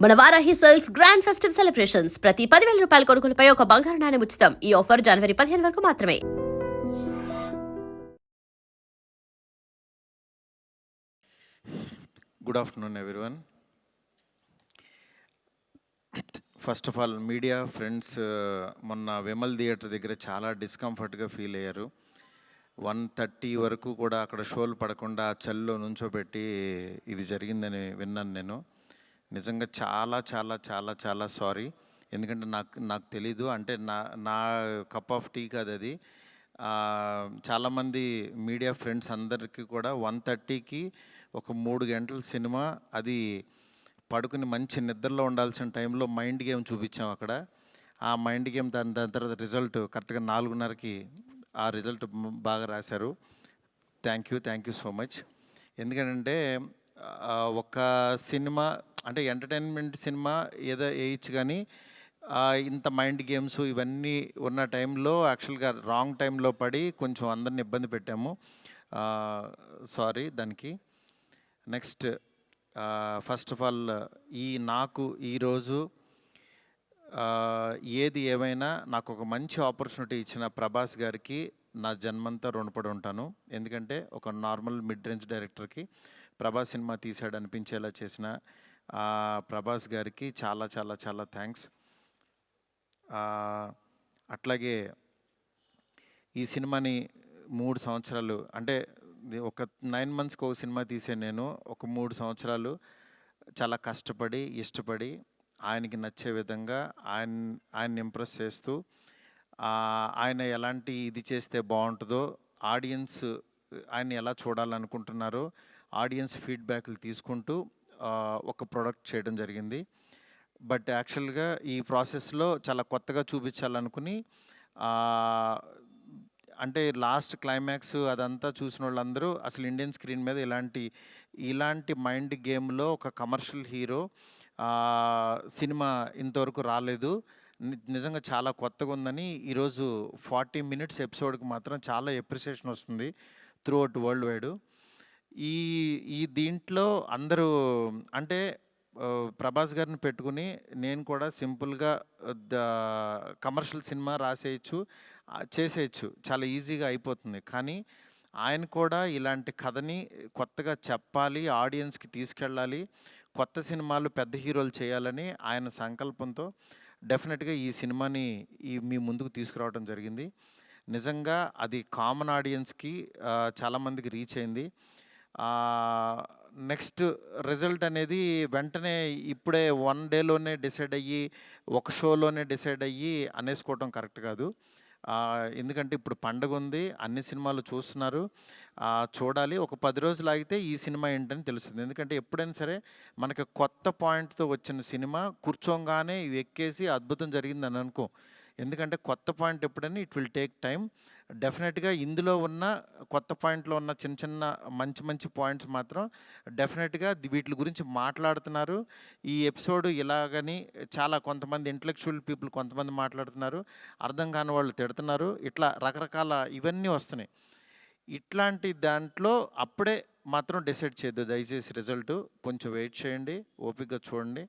మన Varahi sales grand festive celebrations ప్రతి 10,000 రూపాయల కొనుగోలుపై ఒక బంగారు నాణెం ఉచితం. ఈ ఆఫర్ జనవరి 15 వరకు మాత్రమే. Good afternoon everyone. First of all media friends, మొన్న విమల్ థియేటర్ దగ్గర చాలా డిస్కంఫర్ట్గా ఫీల్ అయ్యారు. 1:30 వరకు కూడా అక్కడ షోలు పడకుండా చలిలో నుంచోబెట్టి ఇది జరిగిందని విన్నాను నేను. నిజంగా చాలా చాలా చాలా చాలా సారీ. ఎందుకంటే నాకు తెలీదు, అంటే నా కప్ ఆఫ్ టీ కాదు అది. చాలామంది మీడియా ఫ్రెండ్స్ అందరికీ కూడా 1:30కి ఒక 3 గంటల సినిమా, అది పడుకుని మంచి నిద్రలో ఉండాల్సిన టైంలో మైండ్ గేమ్ చూపించాం అక్కడ. ఆ మైండ్ గేమ్ దాని తర్వాత రిజల్ట్ కరెక్ట్గా 4:30కి ఆ రిజల్ట్ బాగా రాశారు. Thank you so much. ఎందుకంటే ఒక సినిమా అంటే ఎంటర్టైన్మెంట్ సినిమా ఏదో వేయచ్చు, కానీ ఇంత మైండ్ గేమ్స్ ఇవన్నీ ఉన్న టైంలో యాక్చువల్గా రాంగ్ టైంలో పడి కొంచెం అందరిని ఇబ్బంది పెట్టాము. సారీ దానికి. నెక్స్ట్, ఫస్ట్ ఆఫ్ ఆల్ నాకు ఈరోజు ఏది ఏమైనా నాకు ఒక మంచి ఆపర్చునిటీ ఇచ్చిన ప్రభాస్ గారికి నా జన్మంతా రుణపడి ఉంటాను. ఎందుకంటే ఒక నార్మల్ మిడ్ రేంజ్ డైరెక్టర్కి ప్రభాస్ సినిమా తీసాడు అనిపించేలా చేసిన ప్రభాస్ గారికి చాలా చాలా చాలా థ్యాంక్స్. అట్లాగే ఈ సినిమాని 3 సంవత్సరాలు, అంటే ఒక 9 మంత్స్కి ఒక సినిమా తీసే నేను ఒక 3 సంవత్సరాలు చాలా కష్టపడి ఇష్టపడి ఆయనకి నచ్చే విధంగా ఆయన్ని ఇంప్రెస్ చేస్తూ, ఆయన ఎలాంటి ఇది చేస్తే బాగుంటుందో, ఆడియన్స్ ఆయన ఎలా చూడాలనుకుంటున్నారో ఆడియన్స్ ఫీడ్బ్యాక్లు తీసుకుంటూ ఒక ప్రోడక్ట్ చేయడం జరిగింది. బట్ యాక్చువల్గా ఈ ప్రాసెస్లో చాలా కొత్తగా చూపించాలనుకుని, అంటే లాస్ట్ క్లైమాక్స్ అదంతా చూసిన వాళ్ళందరూ అసలు ఇండియన్ స్క్రీన్ మీద ఇలాంటి మైండ్ గేమ్లో ఒక కమర్షియల్ హీరో సినిమా ఇంతవరకు రాలేదు, నిజంగా చాలా కొత్తగా ఉందని ఈరోజు 40 మినిట్స్ ఎపిసోడ్కి మాత్రం చాలా ఎప్రిసియేషన్ వస్తుంది త్రూ అవుట్ వరల్డ్ వైడ్. ఈ దీంట్లో అందరూ అంటే ప్రభాస్ గారిని పెట్టుకుని నేను కూడా సింపుల్గా కమర్షియల్ సినిమా రాసేయచ్చు, చేసేయచ్చు, చాలా ఈజీగా అయిపోతుంది. కానీ ఆయన కూడా ఇలాంటి కథని కొత్తగా చెప్పాలి, ఆడియన్స్కి తీసుకెళ్ళాలి, కొత్త సినిమాలు పెద్ద హీరోలు చేయాలని ఆయన సంకల్పంతో డెఫినెట్గా ఈ సినిమాని మీ ముందుకు తీసుకురావడం జరిగింది. నిజంగా అది కామన్ ఆడియన్స్కి చాలామందికి రీచ్ అయింది. నెక్స్ట్ రిజల్ట్ అనేది వెంటనే ఇప్పుడే 1 డేలోనే డిసైడ్ అయ్యి, ఒక షోలోనే డిసైడ్ అయ్యి అనేసుకోవటం కరెక్ట్ కాదు. ఎందుకంటే ఇప్పుడు పండగ ఉంది, అన్ని సినిమాలు చూస్తున్నారు, చూడాలి. ఒక 10 రోజులు ఆగితే ఈ సినిమా ఏంటని తెలుస్తుంది. ఎందుకంటే ఎప్పుడైనా సరే మనకి కొత్త పాయింట్తో వచ్చిన సినిమా కూర్చోగానే ఎక్కేసి అద్భుతం జరిగిందని అనుకో. ఎందుకంటే కొత్త పాయింట్ ఎప్పుడైనా ఇట్ విల్ టేక్ టైం. డెఫినెట్గా ఇందులో ఉన్న కొత్త పాయింట్లో ఉన్న చిన్న చిన్న మంచి పాయింట్స్ మాత్రం డెఫినెట్గా వీటి గురించి మాట్లాడుతున్నారు. ఈ ఎపిసోడ్ ఇలాగని చాలా కొంతమంది ఇంటలెక్చువల్ పీపుల్ కొంతమంది మాట్లాడుతున్నారు, అర్థం కాని వాళ్ళు తిడుతున్నారు, ఇట్లా రకరకాల ఇవన్నీ వస్తున్నాయి. ఇట్లాంటి దాంట్లో అప్పుడే మాత్రం డిసైడ్ చేయొద్దు దయచేసి. రిజల్ట్ కొంచెం వెయిట్ చేయండి, ఓపికగా చూడండి.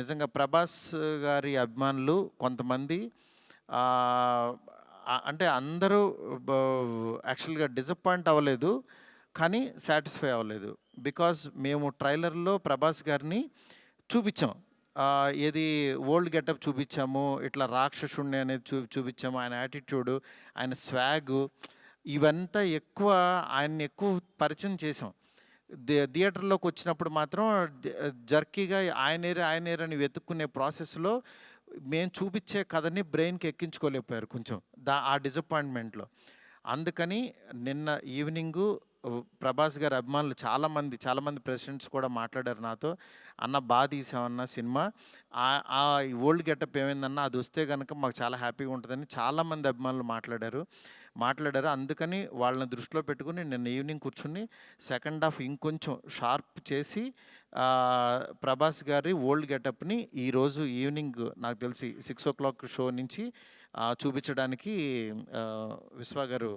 నిజంగా ప్రభాస్ గారి అభిమానులు కొంతమంది అంటే అందరూ యాక్చువల్గా డిసప్పాయింట్ అవ్వలేదు, కానీ సాటిస్ఫై అవ్వలేదు. బికాజ్ మేము ట్రైలర్లో ప్రభాస్ గారిని చూపించాం, ఏది ఓల్డ్ గెటప్ చూపించాము, ఇట్లా రాక్షసుణ్ణి అనేది చూపించాము, ఆయన యాటిట్యూడు, ఆయన స్వాగు, ఇవంతా ఆయన్ని ఎక్కువ పరిచయం చేసాం. థియేటర్లోకి వచ్చినప్పుడు మాత్రం జర్కీగా ఆయనేరని వెతుక్కునే ప్రాసెస్లో మేము చూపించే కథని బ్రెయిన్కి ఎక్కించుకోలేకపోయారు కొంచెం ఆ డిసప్పాయింట్మెంట్లో. అందుకని నిన్న ఈవినింగు ప్రభాస్ గారి అభిమానులు చాలామంది ప్రెసిడెంట్స్ కూడా మాట్లాడారు నాతో, అన్న బాగా తీసామన్న సినిమా, ఆ ఓల్డ్ గెటప్ ఏమైందన్నా అది వస్తే కనుక మాకు చాలా హ్యాపీగా ఉంటుందని చాలామంది అభిమానులు మాట్లాడారు. అందుకని వాళ్ళని దృష్టిలో పెట్టుకుని నిన్న ఈవినింగ్ కూర్చుని సెకండ్ హాఫ్ ఇంకొంచెం షార్ప్ చేసి ప్రభాస్ గారి ఓల్డ్ గెటప్ని ఈరోజు ఈవినింగ్ నాకు తెలిసి 6 o'clock షో నుంచి చూపించడానికి విశ్వ గారు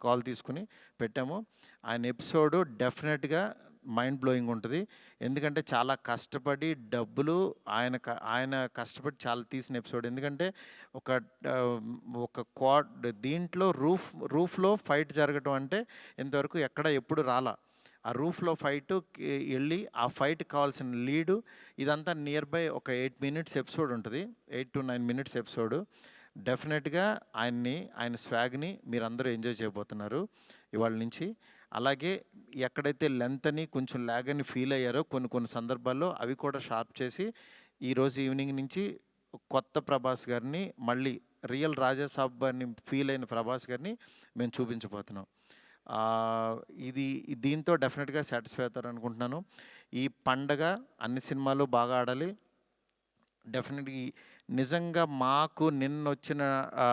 కాల్ తీసుకుని పెట్టాము. ఆయన ఎపిసోడు డెఫినెట్గా మైండ్ బ్లోయింగ్ ఉంటుంది. ఎందుకంటే చాలా కష్టపడి డబ్బులు ఆయన కష్టపడి చాలా తీసిన ఎపిసోడ్. ఎందుకంటే ఒక ఒక దీంట్లో రూఫ్లో ఫైట్ జరగటం అంటే ఇంతవరకు ఎక్కడ ఎప్పుడు రాలా. ఆ రూఫ్లో ఫైట్ వెళ్ళి ఆ ఫైట్కి కావాల్సిన లీడు ఇదంతా నియర్ బై ఒక 8 మినిట్స్ ఎపిసోడ్ ఉంటుంది. 8 to 9 మినిట్స్ ఎపిసోడ్. డెఫినెట్గా ఆయన స్వాగ్ని మీరందరూ ఎంజాయ్ చేయబోతున్నారు ఇవాళ నుంచి. అలాగే ఎక్కడైతే లెంత్ అని కొంచెం ల్యాగ్ అని ఫీల్ అయ్యారో కొన్ని సందర్భాల్లో అవి కూడా షార్ప్ చేసి ఈరోజు ఈవినింగ్ నుంచి కొత్త ప్రభాస్ గారిని, మళ్ళీ రియల్ రాజాసాబ్ అని ఫీల్ అయిన ప్రభాస్ గారిని మేము చూపించబోతున్నాం. దీంతో డెఫినెట్గా సాటిస్ఫై అవుతారు అనుకుంటున్నాను. ఈ పండగ అన్ని సినిమాలు బాగా ఆడాలి. డెఫినెట్గా నిజంగా మాకు నిన్నొచ్చిన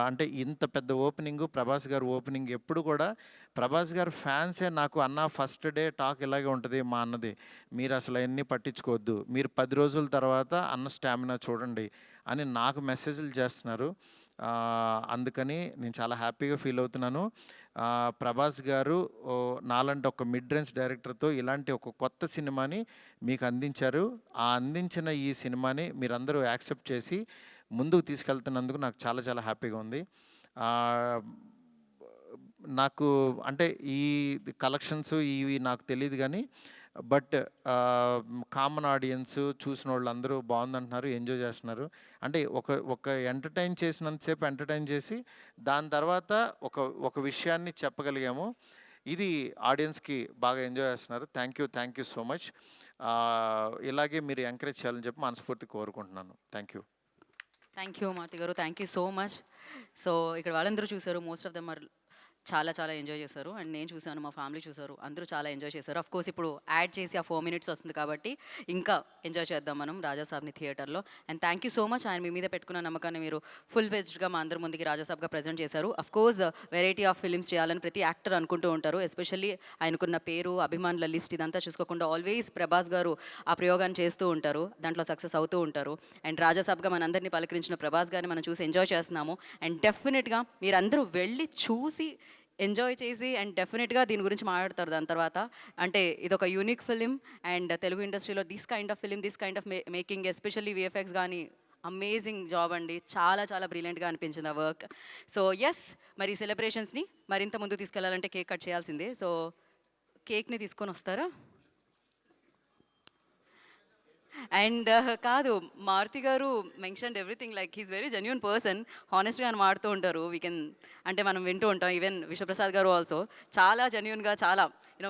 అంటే ఇంత పెద్ద ఓపెనింగు, ప్రభాస్ గారు ఓపెనింగ్ ఎప్పుడు కూడా ప్రభాస్ గారు ఫ్యాన్సే నాకు అన్న ఫస్ట్ డే టాక్ ఇలాగే ఉంటుంది మా అన్నది, మీరు అసలు అవన్నీ పట్టించుకోవద్దు, మీరు 10 రోజుల తర్వాత అన్న స్టామినా చూడండి అని నాకు మెసేజ్లు చేస్తున్నారు. అందుకని నేను చాలా హ్యాపీగా ఫీల్ అవుతున్నాను. ప్రభాస్ గారు నాలాంటి ఒక మిడ్ రేంజ్ డైరెక్టర్తో ఇలాంటి ఒక కొత్త సినిమాని మీకు అందించారు. ఆ అందించిన ఈ సినిమాని మీరందరూ యాక్సెప్ట్ చేసి ముందుకు తీసుకెళ్తున్నందుకు నాకు చాలా చాలా హ్యాపీగా ఉంది. నాకు అంటే ఈ కలెక్షన్స్ ఇవి నాకు తెలియదు కానీ బట్ కామన్ ఆడియన్స్ చూసిన వాళ్ళందరూ బాగుందంటున్నారు, ఎంజాయ్ చేస్తున్నారు. అంటే ఒక ఎంటర్టైన్ చేసినంతసేపు ఎంటర్టైన్ చేసి దాని తర్వాత ఒక విషయాన్ని చెప్పగలిగాము. ఇది ఆడియన్స్కి బాగా ఎంజాయ్ చేస్తున్నారు. Thank you so much. ఇలాగే మీరు ఎంకరేజ్ చేయాలని చెప్పి మనస్ఫూర్తి కోరుకుంటున్నాను. థ్యాంక్ యూ మారుతి గారు, thank you so much. So ఇక్కడ వాళ్ళందరూ చూసారు, మోస్ట్ ఆఫ్ దెమ్ ఆర్ చాలా చాలా ఎంజాయ్ చేశారు. అండ్ నేను చూశాను, మా ఫ్యామిలీ చూసారు, అందరూ చాలా ఎంజాయ్ చేశారు. అఫ్ కోర్స్ ఇప్పుడు యాడ్ చేసి ఆ 4 మినిట్స్ వస్తుంది కాబట్టి ఇంకా ఎంజాయ్ చేద్దాం మనం రాజాసాబ్ని థియేటర్లో. And thank you so much, ఆయన మీ మీద పెట్టుకున్న నమ్మకాన్ని మీరు ఫుల్ ఫెజ్డ్గా మా అందరి ముందుకి రాజాసాబ్గా ప్రజెంట్ చేశారు. Of course variety of films చేయాలని ప్రతి యాక్టర్ అనుకుంటూ ఉంటారు. ఎస్పెషల్లీ ఆయనకున్న పేరు, అభిమానుల లిస్ట్ ఇదంతా చూసుకోకుండా ఆల్వేస్ ప్రభాస్ గారు ఆ ప్రయోగాన్ని చేస్తూ ఉంటారు, దాంట్లో సక్సెస్ అవుతూ ఉంటారు. అండ్ రాజాసాబ్గా మనందరినీ పలకరించిన ప్రభాస్ గారిని మనం చూసి ఎంజాయ్ చేస్తున్నాము. అండ్ డెఫినెట్గా మీరందరూ వెళ్ళి చూసి ఎంజాయ్ చేసి అండ్ డెఫినెట్గా దీని గురించి మాట్లాడతారు దాని తర్వాత. అంటే ఇదొక యూనిక్ ఫిలిం అండ్ తెలుగు ఇండస్ట్రీలో this kind of making, especially VFX కానీ అమేజింగ్ జాబ్ అండి. చాలా చాలా బ్రిలియంట్గా అనిపించింది ఆ వర్క్. సో ఎస్, మరి సెలబ్రేషన్స్ని మరింత ముందుకు తీసుకెళ్లాలంటే కేక్ కట్ చేయాల్సిందే. సో కేక్ని తీసుకొని వస్తారా? అండ్ కాదు, Maruti garu mentioned everything, like he's very genuine person, హానెస్ట్గా అని మాడుతూ ఉంటారు. అంటే మనం వింటూ ఉంటాం. ఈవెన్ విశ్వప్రసాద్ గారు ఆల్సో చాలా జెన్యూన్గా, చాలా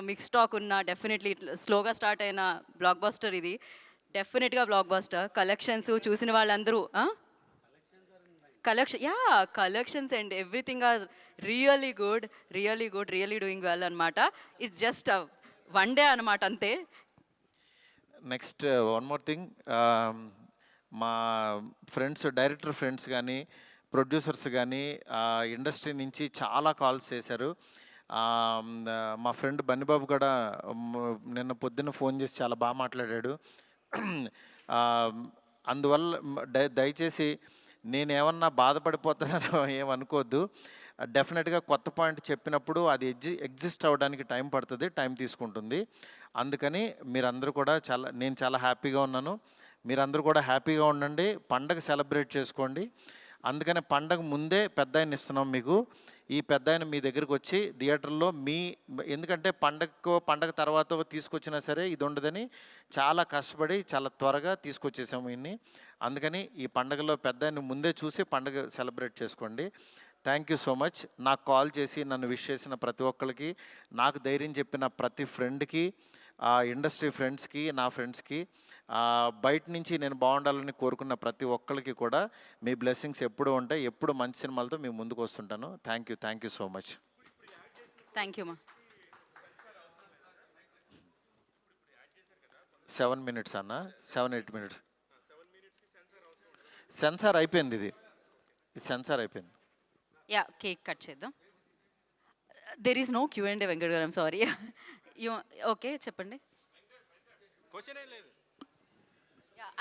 మిక్స్ టాక్ ఉన్న, డెఫినెట్లీ స్లోగా స్టార్ట్ అయిన బ్లాక్ బస్టర్ ఇది. డెఫినెట్గా బ్లాక్ బస్టర్. కలెక్షన్స్ చూసిన వాళ్ళందరూ collections and everything are really good, really doing well అనమాట. ఇట్స్ జస్ట్ వన్ డే అనమాట, అంతే. నెక్స్ట్ వన్ మోర్ థింగ్, మా డైరెక్టర్ ఫ్రెండ్స్ కానీ, ప్రొడ్యూసర్స్ కానీ ఇండస్ట్రీ నుంచి చాలా కాల్స్ చేశారు. మా ఫ్రెండ్ బన్నిబాబు కూడా నిన్న పొద్దున్న ఫోన్ చేసి చాలా బాగా మాట్లాడాడు. అందువల్ల దయచేసి నేనేమన్నా బాధపడిపోతానో ఏమనుకోవద్దు. డెఫినెట్గా కొత్త పాయింట్ చెప్పినప్పుడు అది ఎగ్జిస్ట్ అవ్వడానికి టైం పడుతుంది, టైం తీసుకుంటుంది. అందుకని మీరందరూ కూడా నేను చాలా హ్యాపీగా ఉన్నాను. మీరందరూ కూడా హ్యాపీగా ఉండండి, పండగ సెలబ్రేట్ చేసుకోండి. అందుకని పండగ ముందే పెద్ద ఆయన ఇస్తున్నాం మీకు. ఈ పెద్ద ఆయన మీ దగ్గరికి వచ్చి థియేటర్లో ఎందుకంటే పండగ తర్వాత తీసుకొచ్చినా సరే ఇది ఉండదని చాలా కష్టపడి చాలా త్వరగా తీసుకొచ్చేసాము ఇన్ని. అందుకని ఈ పండగలో పెద్ద ఆయన ముందే చూసి పండగ సెలబ్రేట్ చేసుకోండి. Thank you so much. నాకు కాల్ చేసి నన్ను విష్ చేసిన ప్రతి ఒక్కరికి, నాకు ధైర్యం చెప్పిన ప్రతి ఫ్రెండ్కి, ఇండస్ట్రీ ఫ్రెండ్స్కి, నా ఫ్రెండ్స్కి, బయట నుంచి నేను బాగుండాలని కోరుకున్న ప్రతి ఒక్కరికి కూడా మీ బ్లెస్సింగ్స్ ఎప్పుడూ ఉంటాయి. ఎప్పుడు మంచి సినిమాలతో మేము ముందుకు వస్తుంటాను. Thank you so much. Thank you మా. 7 minutes అన్న, 7-8 minutes సెన్సార్ అయిపోయింది. ఇది సెన్సార్ అయిపోయింది. కేక్ కట్ చేద్దాం. There is no Q&A Venkat garu, I'm sorry. Okay, చెప్పండి.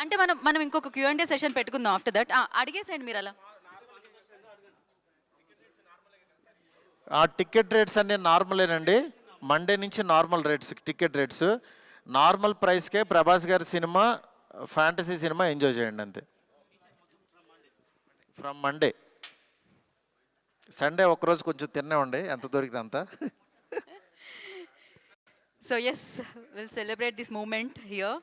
అంటే మనం ఇంకొక Q&A సెషన్ పెట్టుకుందాం ఆఫ్టర్ దట్. అడిగేసేయండి మీరు అలా. టికెట్ రేట్స్ అన్నీ నార్మలేనండి. మండే నుంచి normal rates ticket rates. Normal ప్రైస్కే ప్రభాస్ గారి సినిమా ఫ్యాంటసీ సినిమా ఎంజాయ్ చేయండి అంతే. From Monday. సండే ఒక్కరోజు కొంచెం తిన్నే ఉండే, ఎంత దొరికితే అంత. So yes, we'll celebrate this moment here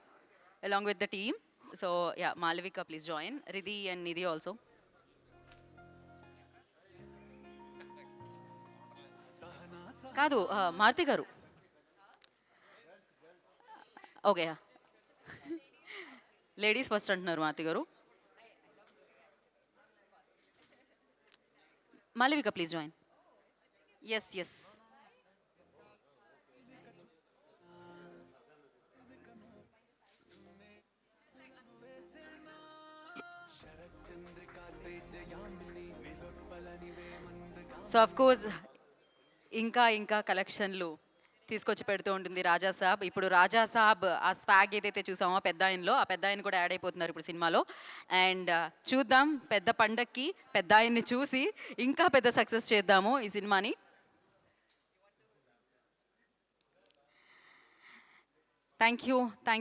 along with the team. So yeah, Malavika, please join. Riddhi and Nidhi also. కాదు మారుతి గారు. ఓకే, లేడీస్ ఫస్ట్ అంటున్నారు Maruti garu. Malavika please join. Yes yes. So of course ఇంకా ఇంకా కలెక్షన్లు తీసుకొచ్చి పెడుతూ ఉంటుంది రాజా సాబ్. ఇప్పుడు రాజా సాబ్ ఆ స్వాగ్ ఏదైతే చూసామో పెద్ద ఆయనలో, ఆ పెద్ద ఆయన కూడా యాడ్ అయిపోతున్నారు ఇప్పుడు సినిమాలో. అండ్ చూద్దాం, పెద్ద పండక్కి పెద్ద ఆయన్ని చూసి ఇంకా పెద్ద సక్సెస్ చేద్దాము ఈ సినిమాని. Thank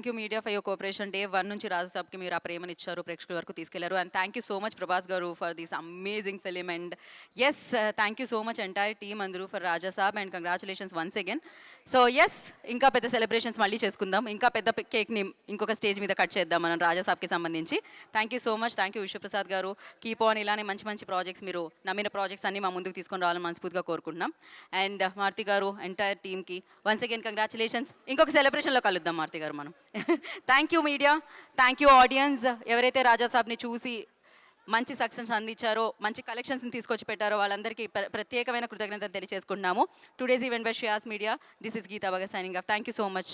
you media for your cooperation. Day 1 నుంచి రాజు సాబ్కి మీరు ఆ ప్రేమను ఇచ్చారు, ప్రేక్షకుల వరకు తీసుకెళ్లారు. And thank you so much Prabhas garu for this amazing film. And yes, thank you so much entire team అందరూ for Raja Saab. And congratulations once again. So yes, ఇంకా పెద్ద సెలబ్రేషన్స్ మళ్ళీ చేసుకుందాం, ఇంకా పెద్ద కేక్ని ఇంకొక స్టేజ్ మీద కట్ చేద్దాం మనం రాజా సాబ్కి సంబంధించి. Thank you so much. Thank you Vishwaprasad garu. Keep on ఇలానే మంచి మంచి ప్రాజెక్ట్స్, మీరు నమ్మిన ప్రాజెక్ట్స్ అన్ని మా ముందుకు తీసుకొని రావాలని మనస్ఫూర్తిగా కోరుకుంటున్నాం. అండ్ మారుతి గారు, ఎంటైర్ టీమ్కి వన్స్ అగైన్ కంగ్రాచులేషన్స్. ఇంకొక సెలబ్రేషన్లో కలుద్దాం మారుతి గారు మనం. Thank you media, thank you audience. ఎవరైతే రాజా సాబ్ని చూసి మంచి సక్సెస్ అందించారో, మంచి కలెక్షన్స్ని తీసుకొచ్చి పెట్టారో వాళ్ళందరికీ ప్రత్యేకమైన కృతజ్ఞతలు తెలియజేసుకుంటున్నాము. Today's event by Shreyas media. This is Geeta Bhagat signing off. Thank you so much.